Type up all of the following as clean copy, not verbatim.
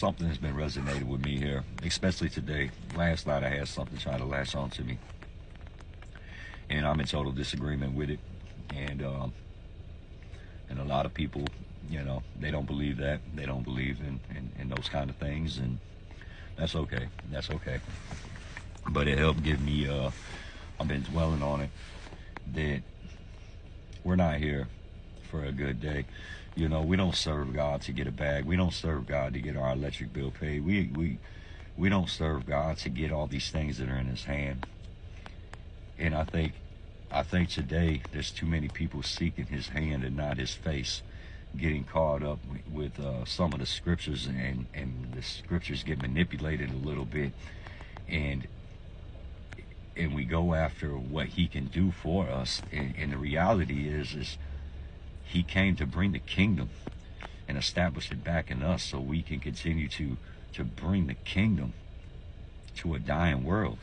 something has been resonating with me here, especially today. Last night I had something try to latch on to me, and I'm in total disagreement with it. And a lot of people, they don't believe that. They don't believe in those kind of things, and that's okay. That's okay. But it helped give me. I've been dwelling on it, that we're not here for a good day. We don't serve God to get a bag. We don't serve God to get our electric bill paid. We don't serve God to get all these things that are in His hand. And I think today there's too many people seeking His hand and not His face, getting caught up with some of the scriptures, and the scriptures get manipulated a little bit, and we go after what He can do for us. And the reality is He came to bring the kingdom and establish it back in us, so we can continue to bring the kingdom to a dying world.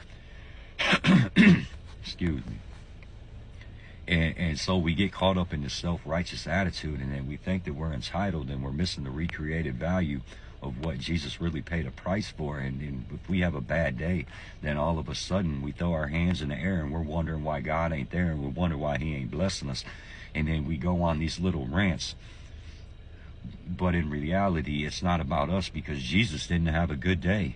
Excuse me. And so we get caught up in this self-righteous attitude, and then we think that we're entitled, and we're missing the recreated value of what Jesus really paid a price for. And if we have a bad day, then all of a sudden we throw our hands in the air, and we're wondering why God ain't there, and we wonder why He ain't blessing us. And then we go on these little rants. But in reality, it's not about us, because Jesus didn't have a good day.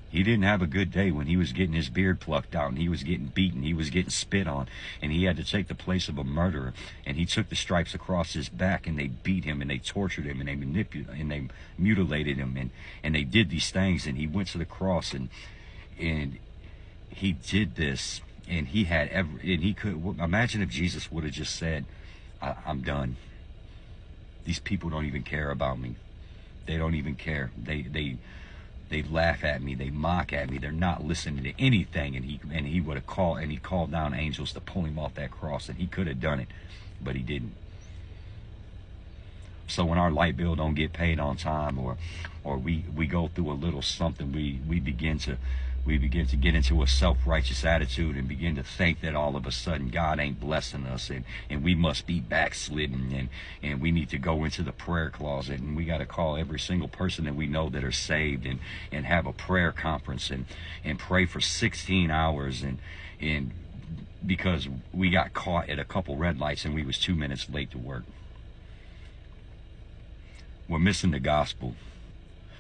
He didn't have a good day when He was getting His beard plucked out, and He was getting beaten, He was getting spit on, and He had to take the place of a murderer. And He took the stripes across His back, and they beat Him, and they tortured Him, and they manipulated, and they mutilated Him, and they did these things. And He went to the cross, and He did this, and He had and He could imagine if Jesus would have just said, I'm done. These people don't even care about me. They don't even care. They laugh at me. They mock at me. They're not listening to anything. And he would have called, and He called down angels to pull Him off that cross, and He could have done it, but He didn't. So when our light bill don't get paid on time, or we go through a little something, we begin to get into a self-righteous attitude, and begin to think that all of a sudden God ain't blessing us, and we must be backslidden, and we need to go into the prayer closet, and we got to call every single person that we know that are saved, and have a prayer conference, and pray for 16 hours, and because we got caught at a couple red lights and we was 2 minutes late to work. We're missing the gospel.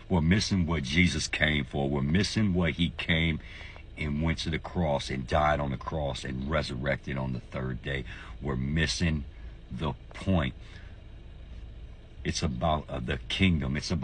We're missing what Jesus came for. We're missing what He came and went to the cross and died on the cross and resurrected on the third day. We're missing the point. It's about the kingdom. It's about